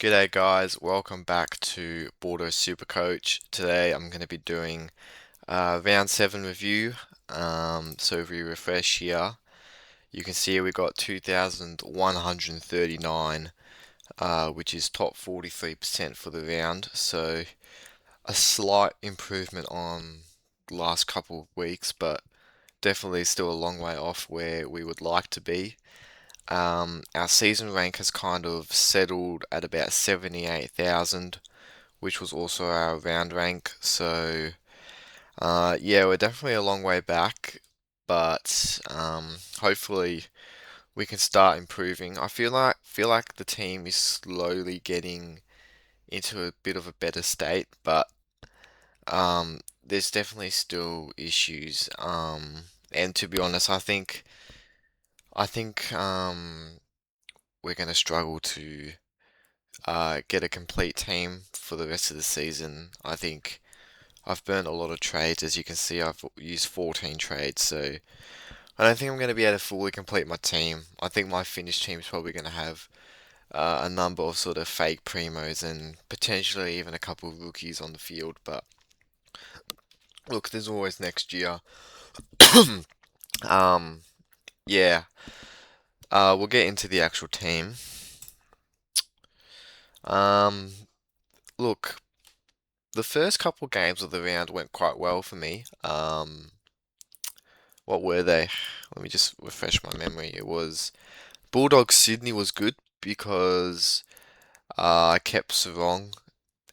G'day guys, welcome back to Bordeaux Supercoach. Today I'm going to be doing round 7 review. So if we refresh here, you can see we got 2,139, which is top 43% for the round. So a slight improvement on the last couple of weeks, but definitely still a long way off where we would like to be. Our season rank has kind of settled at about 78,000, which was also our round rank. So, yeah, we're definitely a long way back, but hopefully we can start improving. I feel like the team is slowly getting into a bit of a better state, but there's definitely still issues. And to be honest, I think we're going to struggle to get a complete team for the rest of the season. I think I've burnt a lot of trades. As you can see, I've used 14 trades, so I don't think I'm going to be able to fully complete my team. I think my finished team is probably going to have a number of sort of fake primos and potentially even a couple of rookies on the field. But look, there's always next year. um, yeah, we'll get into the actual team. Um, look, the first couple games of the round went quite well for me. What were they? Let me just refresh my memory. It was Bulldogs Sydney was good because I kept Sarong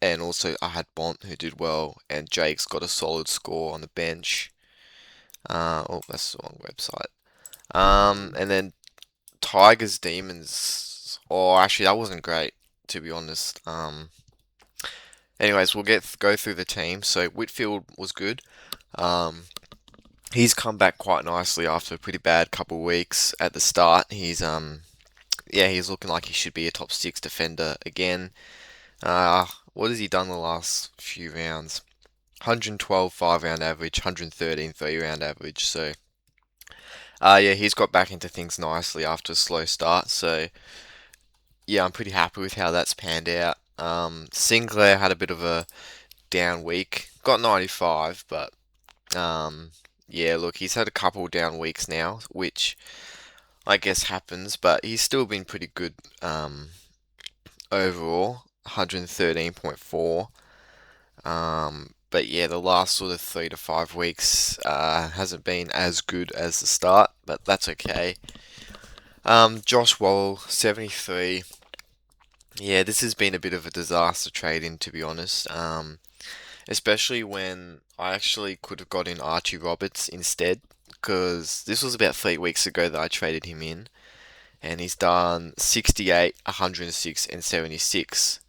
and also I had Bont who did well and Jake's got a solid score on the bench. Oh, that's the wrong website. And then Tigers Demons. Oh, actually that wasn't great to be honest. Anyways, we'll go through the team. So Whitfield was good. Um, he's come back quite nicely after a pretty bad couple of weeks at the start. Yeah, he's looking like he should be a top six defender again. What has he done the last few rounds? 112 5 round average, 113 3 round average. So, yeah, he's got back into things nicely after a slow start. So, yeah, I'm pretty happy with how that's panned out. Sinclair had a bit of a down week, got 95, but yeah, look, he's had a couple down weeks now, which I guess happens, but he's still been pretty good overall, 113.4. But yeah, the last sort of 3 to 5 weeks hasn't been as good as the start, but that's okay. Josh Wall, 73. Yeah, this has been a bit of a disaster trade in, to be honest. Especially when I actually could have got in Archie Roberts instead, because this was about 3 weeks ago that I traded him in, and he's done 68, 106, and 76.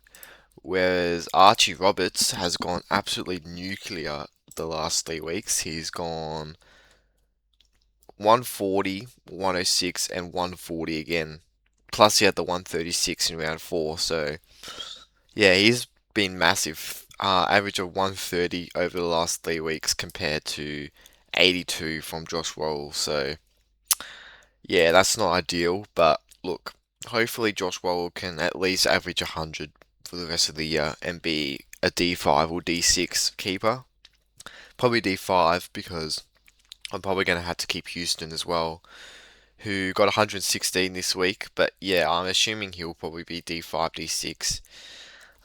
Whereas Archie Roberts has gone absolutely nuclear the last 3 weeks. He's gone 140, 106, and 140 again. Plus, he had the 136 in round 4. So, yeah, he's been massive. Average of 130 over the last 3 weeks compared to 82 from Josh Roll. So, yeah, that's not ideal. But look, hopefully Josh Roll can at least average 100 for the rest of the year and be a D5 or D6 keeper. Probably D5 because I'm probably going to have to keep Houston as well, who got 116 this week. But yeah, I'm assuming he'll probably be D5, D6.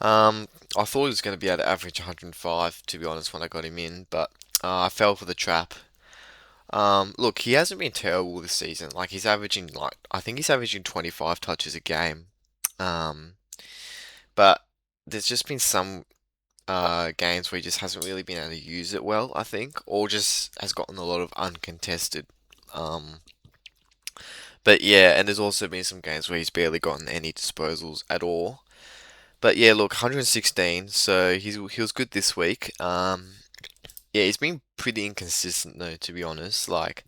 I thought he was going to be able to average 105 to be honest when I got him in, but I fell for the trap. Look, he hasn't been terrible this season. Like I think he's averaging 25 touches a game. Um, but there's just been some games where he just hasn't really been able to use it well, I think, or just has gotten a lot of uncontested. Um, but yeah, and there's also been some games where he's barely gotten any disposals at all. But yeah, look, 116, so he was good this week. Yeah, he's been pretty inconsistent though, to be honest. Like,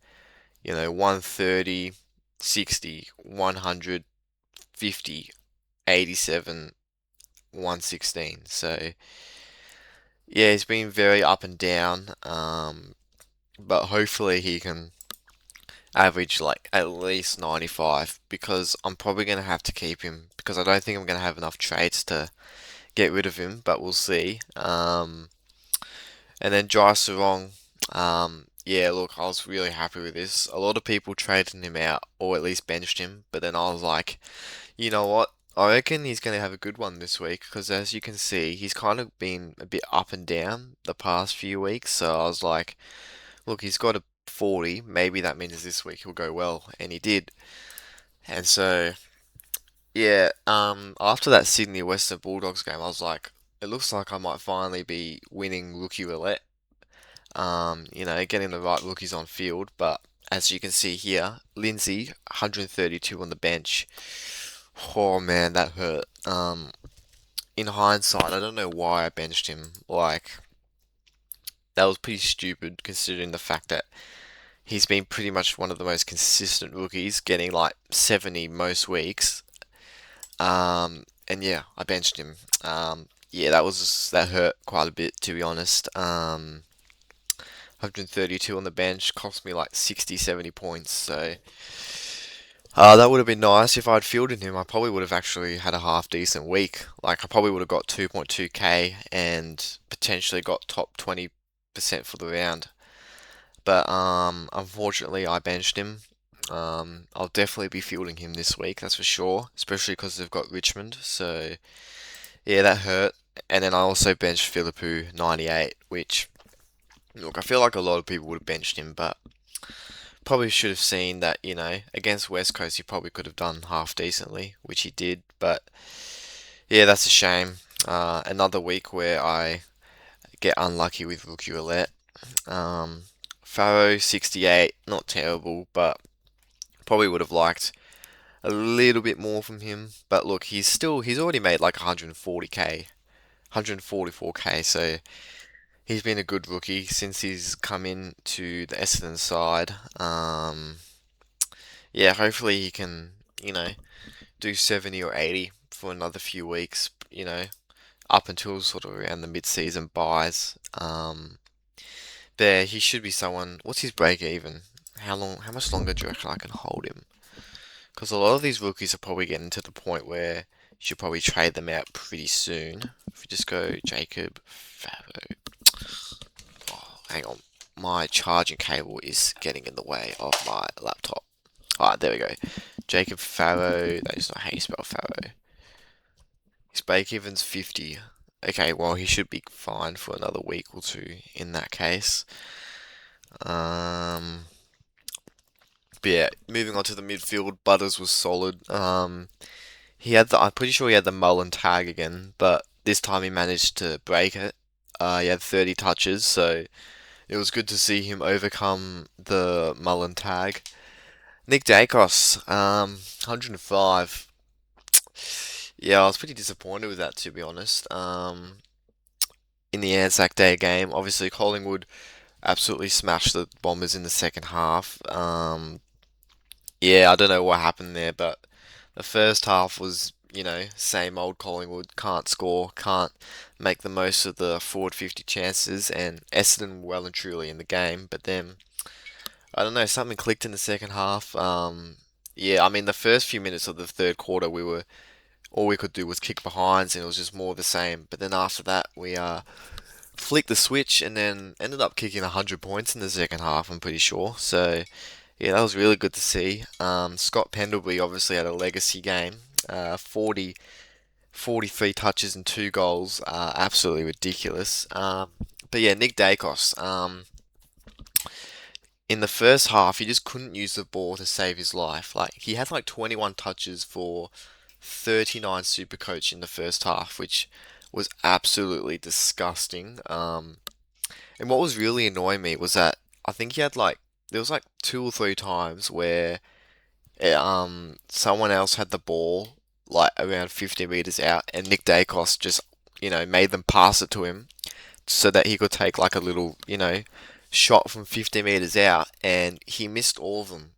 130, 60, 100, 50, 87, 116. So yeah, he's been very up and down. But hopefully he can average like at least 95 because I'm probably going to have to keep him because I don't think I'm going to have enough trades to get rid of him, but we'll see. And then Jai Surong, yeah, look, I was really happy with this. A lot of people traded him out or at least benched him, but then I was like, you know what? I reckon he's going to have a good one this week because as you can see, he's kind of been a bit up and down the past few weeks. So I was like, look, he's got a 40. Maybe that means this week he'll go well, and he did. And so, yeah, after that Sydney Western Bulldogs game, I was like, it looks like I might finally be winning rookie roulette. Getting the right rookies on field. But as you can see here, Lindsay, 132 on the bench. Oh man, that hurt. In hindsight, I don't know why I benched him. Like, that was pretty stupid considering the fact that he's been pretty much one of the most consistent rookies, getting like 70 most weeks. And yeah, I benched him. Yeah, that hurt quite a bit to be honest. 132 on the bench cost me like 60, 70 points. So that would have been nice if I'd fielded him. I probably would have actually had a half decent week. Like I probably would have got 2.2k and potentially got top 20% for the round. But unfortunately, I benched him. I'll definitely be fielding him this week, that's for sure. Especially because they've got Richmond. So yeah, that hurt. And then I also benched Philippou 98, which look, I feel like a lot of people would have benched him, but probably should have seen that, against West Coast he probably could have done half decently, which he did. But yeah, that's a shame. Another week where I get unlucky with rookie roulette. Um, Farrow 68, not terrible, but probably would have liked a little bit more from him. But look, he's already made like 140k, 144k, so he's been a good rookie since he's come in to the Essendon side. Yeah, hopefully he can, do 70 or 80 for another few weeks, up until sort of around the mid-season buys. There, he should be someone. What's his break even? How much longer do you reckon I can hold him? Because a lot of these rookies are probably getting to the point where you should probably trade them out pretty soon. If we just go Jacob Favo. Oh, hang on. My charging cable is getting in the way of my laptop. Alright, there we go. Jacob Farrow. That is not how you spell Farrow. His break even's 50. Okay, well, he should be fine for another week or two in that case. Um, but yeah, moving on to the midfield, Butters was solid. I'm pretty sure he had the Mullen tag again, but this time he managed to break it. He had 30 touches, so it was good to see him overcome the Mullen tag. Nick Dacos, 105. Yeah, I was pretty disappointed with that, to be honest. In the Anzac Day game, obviously Collingwood absolutely smashed the Bombers in the second half. Yeah, I don't know what happened there, but the first half was, same old Collingwood. Can't score, can't make the most of the forward 50 chances, and Essendon well and truly in the game. But then, I don't know, something clicked in the second half. Yeah, I mean, the first few minutes of the third quarter, all we could do was kick behinds, and it was just more of the same. But then after that, we flicked the switch and then ended up kicking 100 points in the second half, I'm pretty sure. So, yeah, that was really good to see. Scott Pendlebury obviously had a legacy game. 43 touches and 2 goals. Absolutely ridiculous. But yeah, Nick Dacos. In the first half, he just couldn't use the ball to save his life. Like, he had like 21 touches for 39 Supercoach in the first half, which was absolutely disgusting. And what was really annoying me was that I think he had like there was like 2 or 3 times where someone else had the ball like around 50 meters out, and Nick Dacos just made them pass it to him so that he could take like a little shot from 50 meters out, and he missed all of them.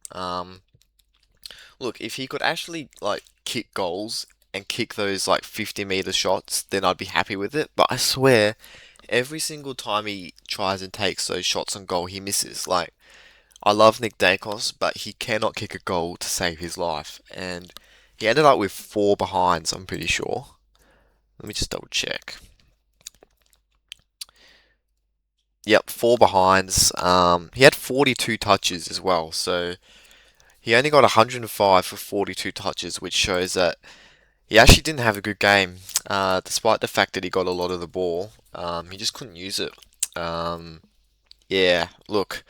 Look, if he could actually like kick goals and kick those like 50-meter shots, then I'd be happy with it. But I swear, every single time he tries and takes those shots on goal, he misses. Like, I love Nick Dacos, but he cannot kick a goal to save his life. And he ended up with four behinds, I'm pretty sure. Let me just double check. Yep, four behinds. He had 42 touches as well, so he only got 105 for 42 touches, which shows that he actually didn't have a good game, despite the fact that he got a lot of the ball. He just couldn't use it. Um, yeah, look,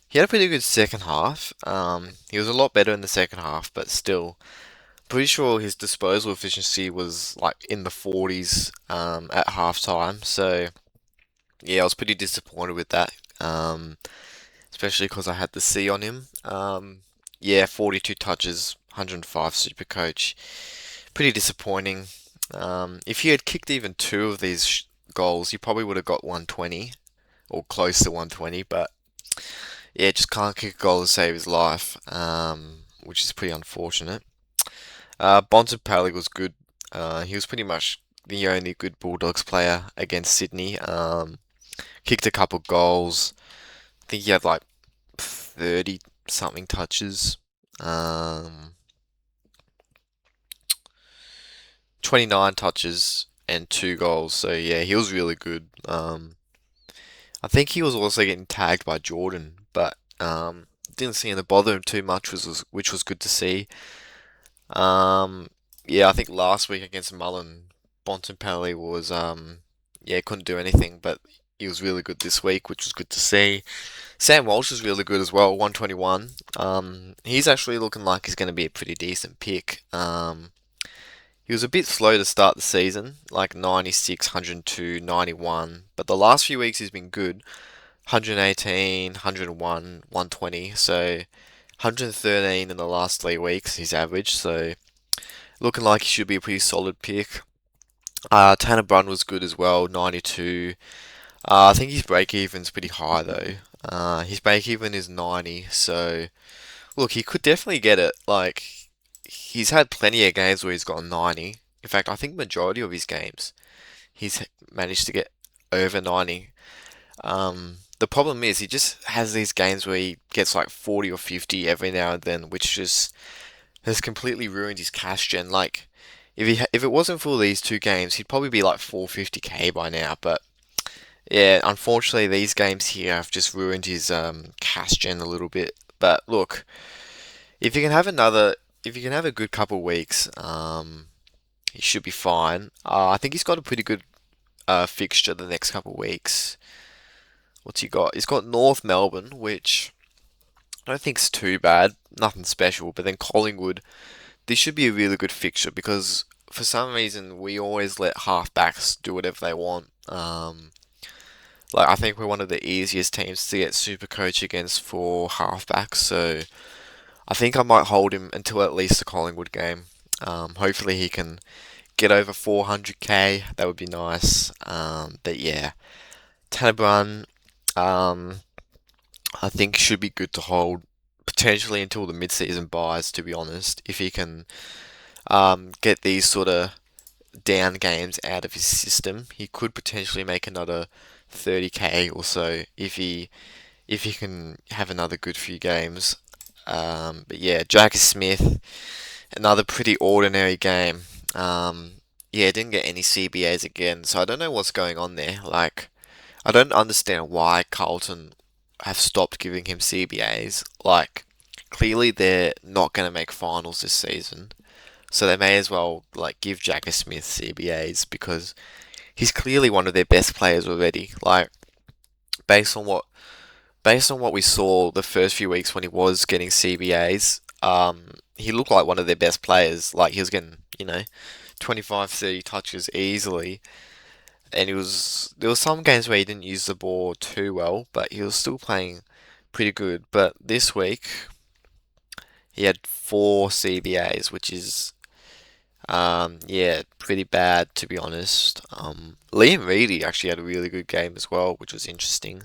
he had a pretty good second half. He was a lot better in the second half, but still, pretty sure his disposal efficiency was like in the 40s at halftime. So yeah, I was pretty disappointed with that. Especially because I had the C on him. Yeah, 42 touches, 105 Supercoach. Pretty disappointing. If he had kicked even two of these goals, he probably would have got 120 or close to 120. But yeah, just can't kick a goal to save his life, which is pretty unfortunate. Bontempelli was good. He was pretty much the only good Bulldogs player against Sydney. Kicked a couple goals. I think he had like 30 something touches. Um, 29 touches and two goals. So yeah, he was really good. I think he was also getting tagged by Jordan, but didn't seem to bother him too much, which was good to see. Um, yeah, I think last week against Mullen, Bontempelli was yeah, couldn't do anything, but he was really good this week, which was good to see. Sam Walsh is really good as well, 121. He's actually looking like he's going to be a pretty decent pick. He was a bit slow to start the season, like 96, 102, 91, but the last few weeks he's been good. 118, 101, 120, so 113 in the last 3 weeks he's averaged, so looking like he should be a pretty solid pick. Tanner Brunn was good as well, 92. I think his break even's pretty high though. His break even is 90, so look, he could definitely get it. Like, he's had plenty of games where he's got 90. In fact, I think majority of his games he's managed to get over 90. The problem is he just has these games where he gets like 40 or 50 every now and then, which just has completely ruined his cash gen. Like, if it wasn't for these two games, he'd probably be like 450k by now. But yeah, unfortunately, these games here have just ruined his cash gen a little bit. But look, if you can have another, if you can have a good couple of weeks, he should be fine. I think he's got a pretty good fixture the next couple of weeks. What's he got? He's got North Melbourne, which I don't think's too bad. Nothing special. But then Collingwood, this should be a really good fixture because for some reason we always let halfbacks do whatever they want. Like I think we're one of the easiest teams to get Supercoach against for halfbacks, so I think I might hold him until at least the Collingwood game. Hopefully he can get over 400k. That would be nice. But yeah, Tanabran, um, I think should be good to hold potentially until the mid-season buys. To be honest, if he can get these sort of down games out of his system, he could potentially make another 30k or so if he can have another good few games. But yeah, Jackie Smith, another pretty ordinary game. Yeah, didn't get any CBAs again, so I don't know what's going on there. Like, I don't understand why Carlton have stopped giving him CBAs. Like, clearly they're not going to make finals this season, so they may as well like give Jackie Smith CBAs because he's clearly one of their best players already. Like, based on what based on what we saw the first few weeks when he was getting CBAs, he looked like one of their best players. Like he was getting, 25, 30 touches easily. And there was some games where he didn't use the ball too well, but he was still playing pretty good. But this week, he had four CBAs, which is, yeah, pretty bad to be honest. Liam Reedy actually had a really good game as well, which was interesting.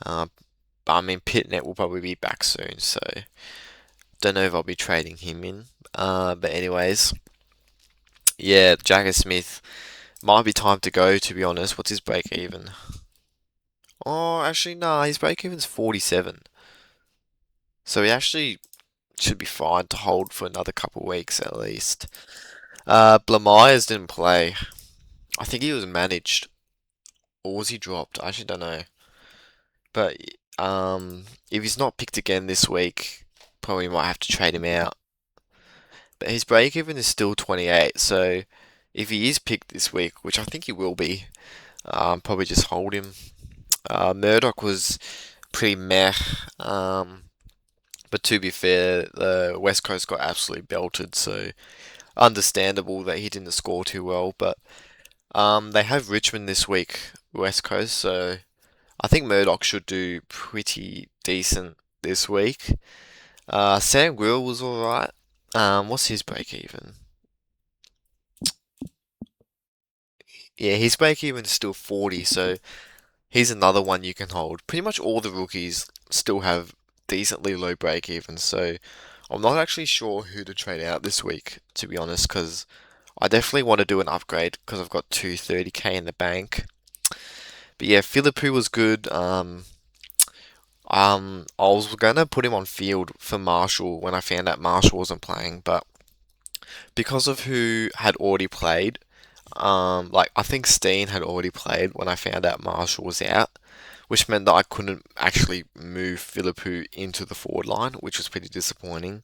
Uh, but I mean, Pitnet will probably be back soon, so don't know if I'll be trading him in. But anyways, yeah, Jagger Smith might be time to go. To be honest, what's his break even? Oh, actually, nah, his break even's 47. So he actually should be fine to hold for another couple of weeks at least. Blamires didn't play. I think he was managed. Or was he dropped? I actually don't know. But if he's not picked again this week, probably might have to trade him out. But his break even is still 28, so if he is picked this week, which I think he will be, probably just hold him. Murdoch was pretty meh, but to be fair, the West Coast got absolutely belted, so understandable that he didn't score too well. But they have Richmond this week, West Coast, so I think Murdoch should do pretty decent this week. Sam Grill was alright. What's his break even? Yeah, his break even is still 40, so he's another one you can hold. Pretty much all the rookies still have decently low break even, so I'm not actually sure who to trade out this week, to be honest, because I definitely want to do an upgrade because I've got 230k in the bank. But yeah, Philippou was good. I was gonna put him on field for Marshall when I found out Marshall wasn't playing, but because of who had already played, like I think Steen had already played when I found out Marshall was out, which meant that I couldn't actually move Philippou into the forward line, which was pretty disappointing.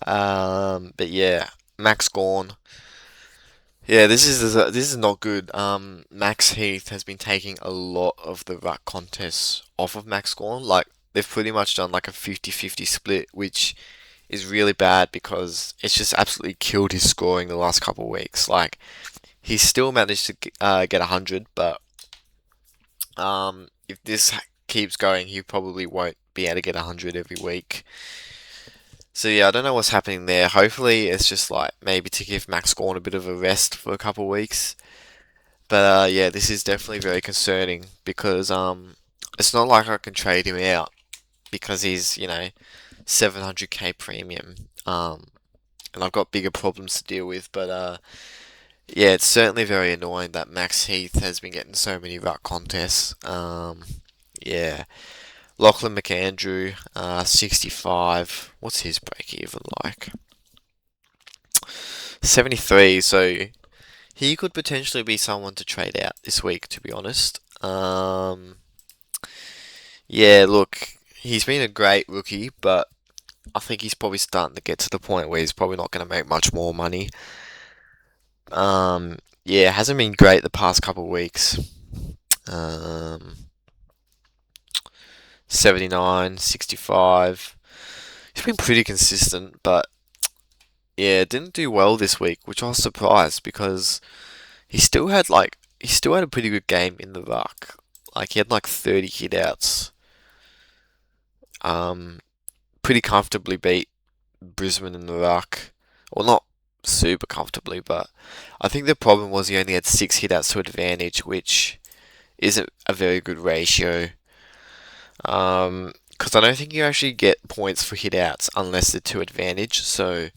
But yeah, Max gone. Yeah, this is not good. Max Heath has been taking a lot of the ruck contests off of Max Gorn. Like they've pretty much done like a 50-50 split, which is really bad because it's just absolutely killed his scoring the last couple of weeks. Like he's still managed to get 100, but if this keeps going, he probably won't be able to get 100 every week. So yeah, I don't know what's happening there. Hopefully, it's just like maybe to give Max Gorn a bit of a rest for a couple of weeks. But yeah, this is definitely very concerning because it's not like I can trade him out because he's 700k premium. And I've got bigger problems to deal with. But yeah, it's certainly very annoying that Max Heath has been getting so many ruck contests. Yeah, Lachlan McAndrew, 65. What's his break even like? 73. So he could potentially be someone to trade out this week, to be honest. Yeah, look, he's been a great rookie, but I think he's probably starting to get to the point where he's probably not going to make much more money. Yeah, hasn't been great the past couple of weeks. Um, 79, 65. He's been pretty consistent, but yeah, didn't do well this week, which I was surprised because he still had a pretty good game in the ruck. Like he had like 30 hit outs. Um, Pretty comfortably beat Brisbane in the ruck. Well, not super comfortably, but I think the problem was he only had 6 hit outs to advantage, which isn't a very good ratio. Because I don't think you actually get points for hit outs unless they're to advantage. So,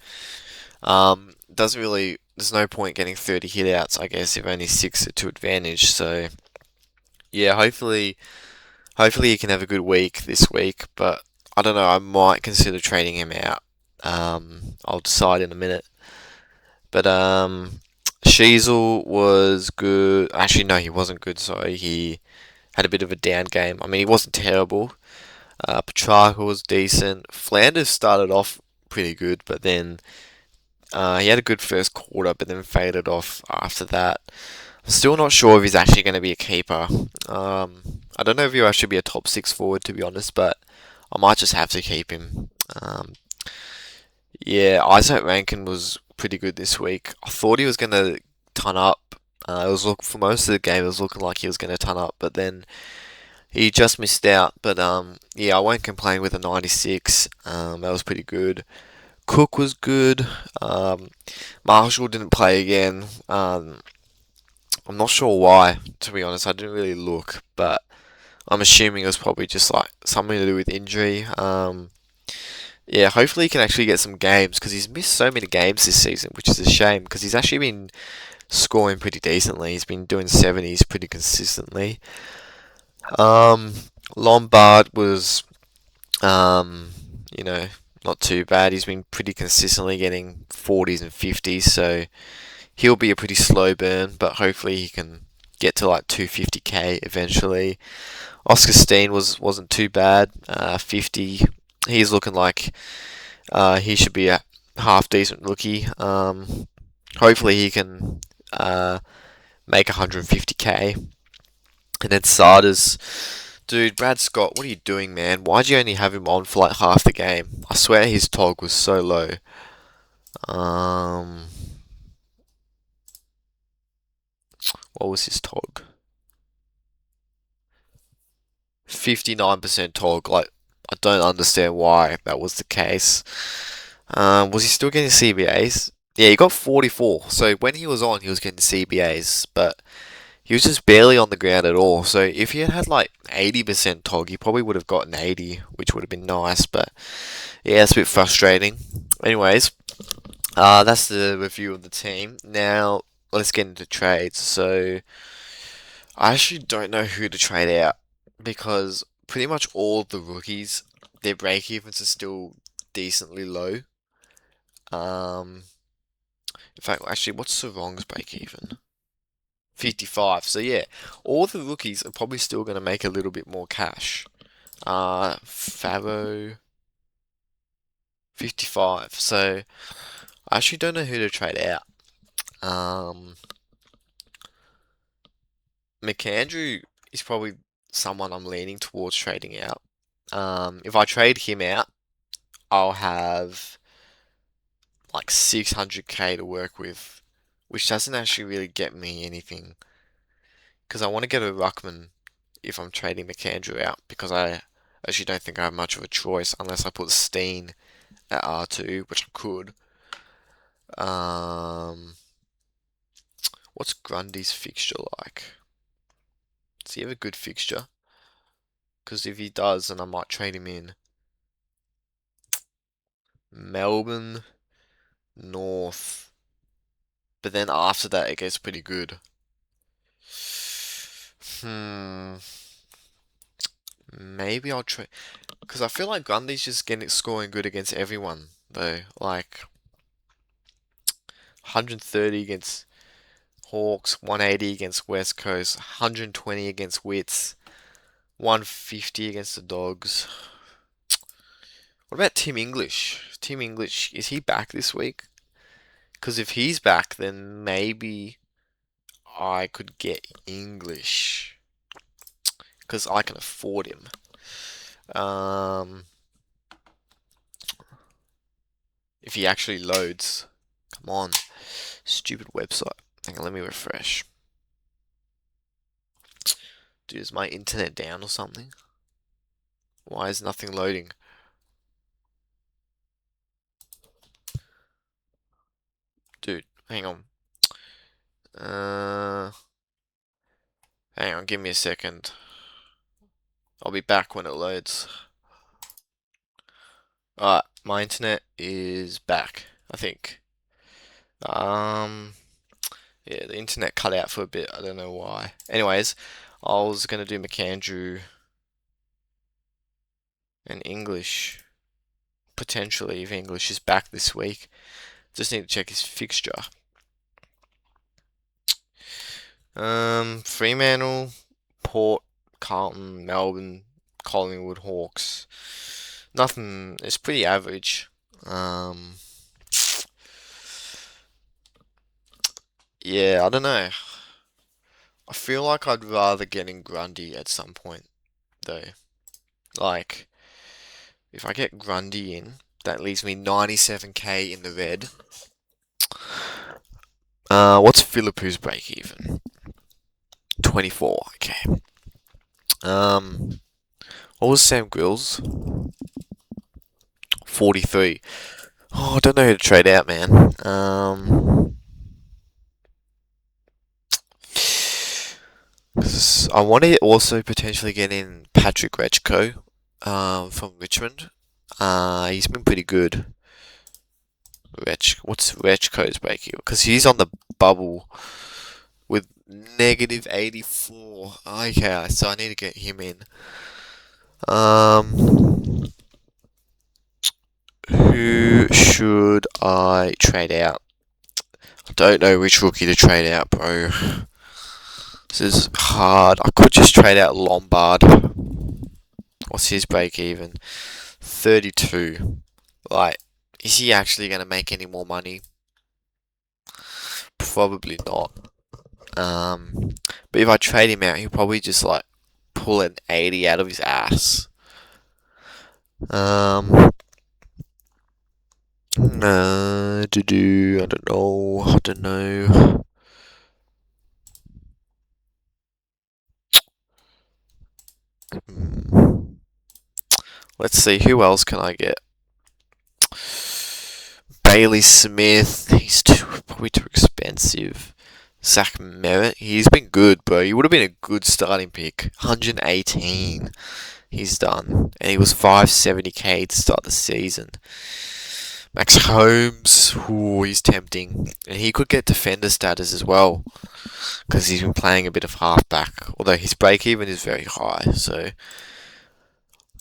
doesn't really. There's no point getting 30 hit outs, I guess, if only 6 are to advantage. So, yeah, hopefully he can have a good week this week. But I don't know. I might consider trading him out. I'll decide in a minute. But Sheasel was good. Actually, no, he wasn't good. Sorry, he had a bit of a down game. I mean, he wasn't terrible. Petrarca was decent. Flanders started off pretty good, but then he had a good first quarter, but then faded off after that. I'm still not sure if he's actually going to be a keeper. I don't know if he'll actually be a top 6 forward, to be honest, but I might just have to keep him. Yeah, Isaac Rankin was pretty good this week. I thought he was going to ton up. It was for most of the game, it was looking like he was going to ton up, but then he just missed out. But yeah, I won't complain with a 96. That was pretty good. Cook was good. Marshall didn't play again. I'm not sure why, to be honest. I didn't really look, but I'm assuming it was probably just like something to do with injury. Yeah, hopefully he can actually get some games because he's missed so many games this season, which is a shame because he's actually been scoring pretty decently. He's been doing 70s pretty consistently. Lombard was you know, not too bad. He's been pretty consistently getting 40s and 50s, so he'll be a pretty slow burn, but hopefully he can get to like 250k eventually. Oscar Steen wasn't too bad, 50. He's looking like he should be a half decent rookie. Hopefully he can make 150k. And then Sardars, dude, Brad Scott, what are you doing, man? Why'd you only have him on for like half the game? I swear his tog was so low. Um, what was his tog? 59% tog. Like, I don't understand why that was the case. Was he still getting CBAs? Yeah, he got 44. So when he was on, he was getting CBAs, but he was just barely on the ground at all. So if he had had like 80% tog, he probably would have gotten 80, which would have been nice. But yeah, it's a bit frustrating. Anyways, that's the review of the team. Now let's get into trades. So I actually don't know who to trade out because pretty much all of the rookies, their break evens are still decently low. Um, in fact, actually, what's Sarong's break even? 55. So yeah, all the rookies are probably still going to make a little bit more cash. Favo 55. So I actually don't know who to trade out. McAndrew is probably someone I'm leaning towards trading out. If I trade him out, I'll have like 600k to work with, which doesn't actually really get me anything. Because I want to get a ruckman if I'm trading McAndrew out, because I actually don't think I have much of a choice unless I put Steen at R2, which I could. Um, what's Grundy's fixture like? Does he have a good fixture? Because if he does, then I might trade him in. Melbourne, North. But then after that, it gets pretty good. Maybe I'll trade. Because I feel like Grundy's just getting scoring good against everyone, though. Like, 130 against Hawks, 180 against West Coast, 120 against Wits, 150 against the Dogs. What about Tim English? Tim English, is he back this week? Because if he's back, then maybe I could get English. Because I can afford him. If he actually loads. Come on. Stupid website. Hang on, let me refresh. Dude, is my internet down or something? Why is nothing loading? Dude, hang on. Hang on, give me a second. I'll be back when it loads. Alright, my internet is back, I think. Yeah, the internet cut out for a bit. I don't know why. Anyways, I was gonna do McAndrew and English. Potentially, if English is back this week. Just need to check his fixture. Fremantle, Port, Carlton, Melbourne, Collingwood, Hawks. Nothing. It's pretty average. Yeah, I don't know. I feel like I'd rather get in Grundy at some point, though. Like, if I get Grundy in, that leaves me 97k in the red. What's Philippu's break even? 24. Okay. What was Sam Grill's? 43. Oh, I don't know who to trade out, man. I want to also potentially get in Patrick Rechko, from Richmond. He's been pretty good. What's Rechko's break even? Because he's on the bubble with negative 84. Okay, so I need to get him in. Who should I trade out? I don't know which rookie to trade out, bro. This is hard. I could just trade out Lombard. What's his break even? 32. Like, is he actually going to make any more money? Probably not. But if I trade him out, he'll probably just like pull an 80 out of his ass. No, I don't know. I don't know. Let's see, who else can I get? Bailey Smith, he's probably too expensive. Zach Merritt, he's been good, bro. He would have been a good starting pick. 118 he's done. And he was 570k to start the season. Max Holmes, ooh, he's tempting. And he could get defender status as well. Because he's been playing a bit of halfback. Although his break even is very high. So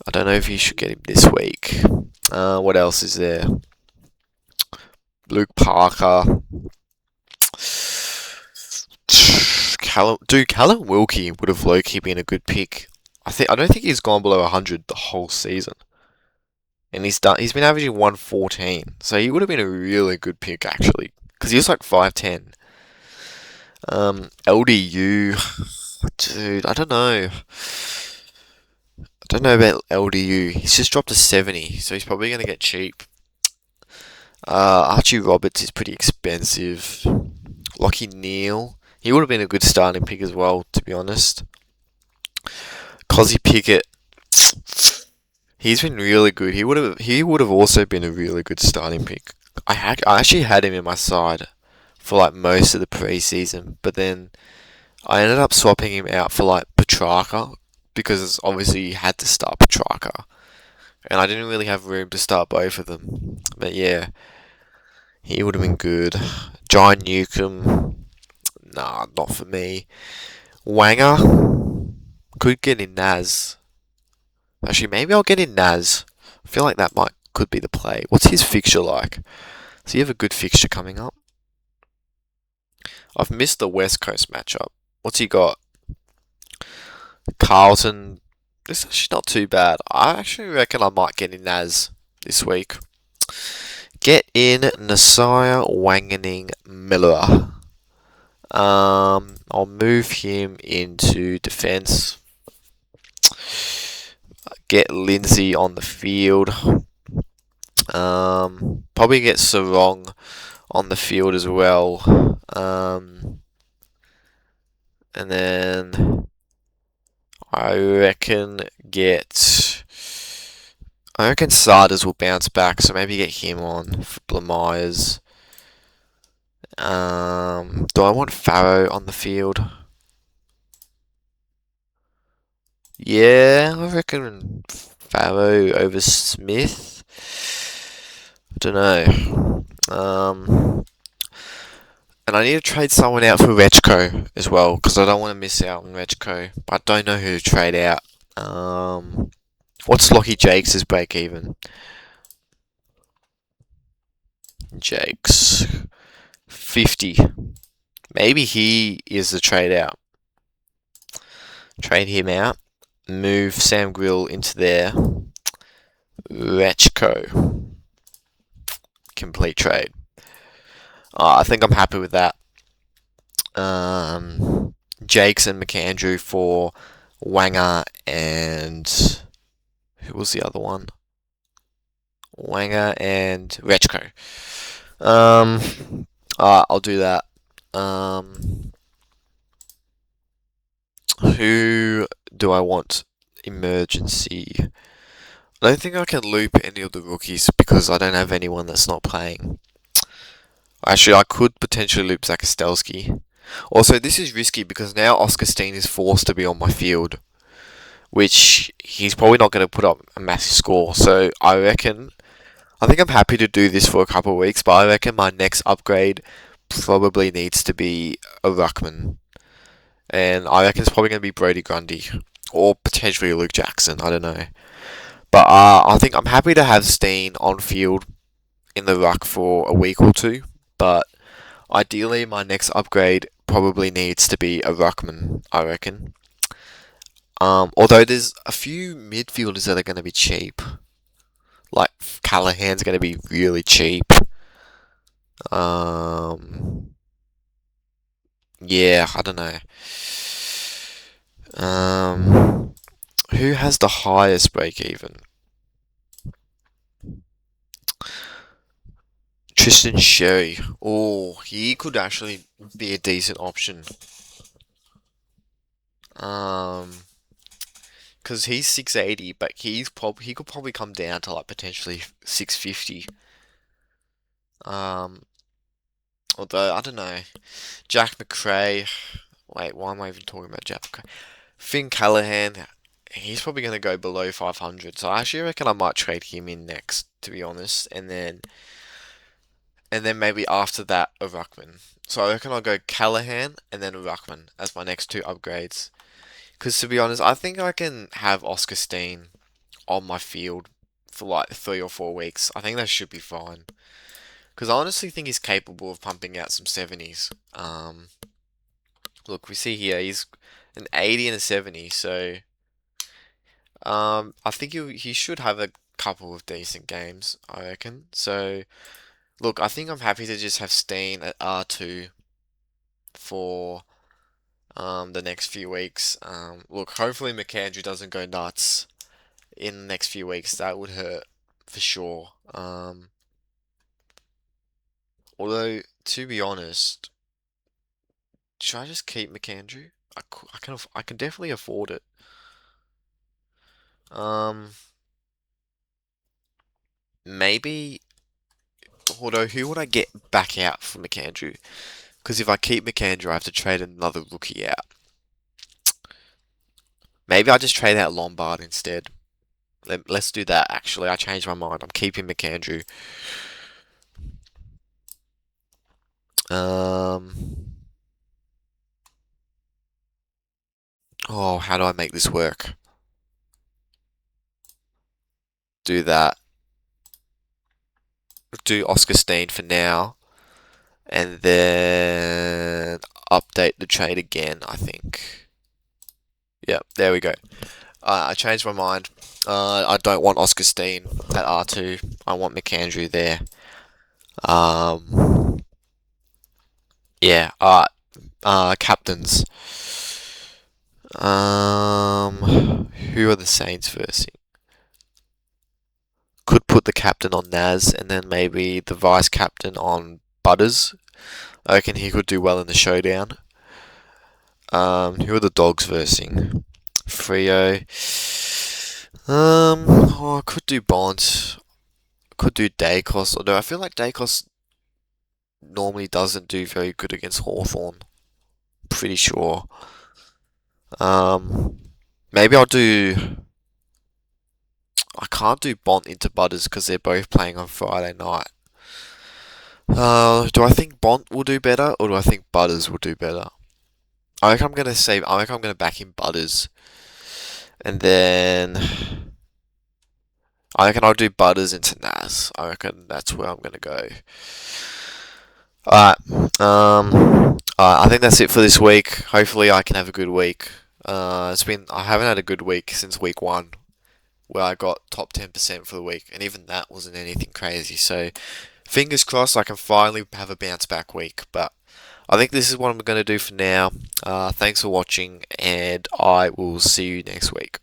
I don't know if you should get him this week. What else is there? Luke Parker. Callum Wilkie would have low-key been a good pick. I don't think he's gone below 100 the whole season. And he's been averaging 114. So he would have been a really good pick actually. Because he was like 5'10". LDU. Dude, I don't know. I don't know about LDU. He's just dropped to 70, so he's probably going to get cheap. Archie Roberts is pretty expensive. Lockie Neal. He would have been a good starting pick as well, to be honest. Cozzy Pickett. He's been really good. He would have also been a really good starting pick. I actually had him in my side for like most of the preseason, but then I ended up swapping him out for like Petrarca because obviously you had to start Petrarca, and I didn't really have room to start both of them. But yeah, he would have been good. John Newcomb, nah, not for me. Wanger could get in Naz. Actually, maybe I'll get in Naz. I feel like that could be the play. What's his fixture like? Does he have a good fixture coming up? I've missed the West Coast matchup. What's he got? Carlton. This is actually not too bad. I actually reckon I might get in Naz this week. Get in Nasiah Wangening Miller. I'll move him into defense. Get Lindsay on the field. Probably get Sarong on the field as well. And then I reckon Sardars will bounce back, so maybe get him on for Blamires. Do I want Farrow on the field? Yeah, I reckon Farrow over Smith. I don't know. And I need to trade someone out for Rechko as well, because I don't want to miss out on Rechko. But I don't know who to trade out. What's Lockie Jakes' break even? Jakes 50. Maybe he is the trade out. Trade him out. Move Sam Grill into there. Rechko. Complete trade. I think I'm happy with that. Jakes and McAndrew for Wanger and who was the other one? Wanger and Rechko. I'll do that. Who do I want? Emergency. I don't think I can loop any of the rookies because I don't have anyone that's not playing. Actually, I could potentially loop Zakostelski. Also, this is risky because now Oscar Steen is forced to be on my field, which he's probably not going to put up a massive score. So I think I'm happy to do this for a couple of weeks, but I reckon my next upgrade probably needs to be a Ruckman. And I reckon it's probably going to be Brody Grundy or potentially Luke Jackson. I don't know. But I think I'm happy to have Steen on field in the ruck for a week or two. But ideally, my next upgrade probably needs to be a ruckman, I reckon. Although there's a few midfielders that are going to be cheap. Like Callahan's going to be really cheap. Um, yeah, I don't know. Who has the highest break even? Tristan Sherry. Oh, he could actually be a decent option. Um, because he's 680, but he could probably come down to like potentially 650. Um, although I don't know, Jack McRae. Wait, why am I even talking about Jack McRae? Finn Callahan. He's probably going to go below 500, so I actually reckon I might trade him in next, to be honest, and then maybe after that a ruckman. So I reckon I'll go Callahan and then a ruckman as my next two upgrades. Because to be honest, I think I can have Oscar Steen on my field for like 3 or 4 weeks. I think that should be fine. Because I honestly think he's capable of pumping out some 70s. Look, we see here he's an 80 and a 70, so I think he should have a couple of decent games, I reckon. So look, I think I'm happy to just have Steen at R2 for the next few weeks. Look, hopefully McAndrew doesn't go nuts in the next few weeks. That would hurt for sure. Although, to be honest, should I just keep McAndrew? I can definitely afford it. Um, maybe. Although, who would I get back out for McAndrew? Because if I keep McAndrew, I have to trade another rookie out. Maybe I just trade out Lombard instead. Let's do that, actually. I changed my mind. I'm keeping McAndrew. Oh, how do I make this work? Do that. Do Oscar Steen for now. And then update the trade again, I think. Yep, there we go. I changed my mind. I don't want Oscar Steen at R2. I want McAndrew there. Yeah, alright. Captains. Who are the Saints versing? Could put the captain on Naz and then maybe the vice captain on Butters. I reckon he could do well in the showdown. Who are the Dogs versing? Frio. I could do Bond. Could do Dacos, although I feel like Dacos normally doesn't do very good against Hawthorn. Pretty sure. Maybe I'll do. I can't do Bont into Butters because they're both playing on Friday night. Do I think Bont will do better or do I think Butters will do better? I reckon I'm gonna back in Butters. And then I reckon I'll do Butters into Nas. I reckon that's where I'm gonna go. Alright. I think that's it for this week. Hopefully I can have a good week. I haven't had a good week since week 1 where I got top 10% for the week, and even that wasn't anything crazy. So, fingers crossed I can finally have a bounce back week. But I think this is what I'm going to do for now. Thanks for watching, and I will see you next week.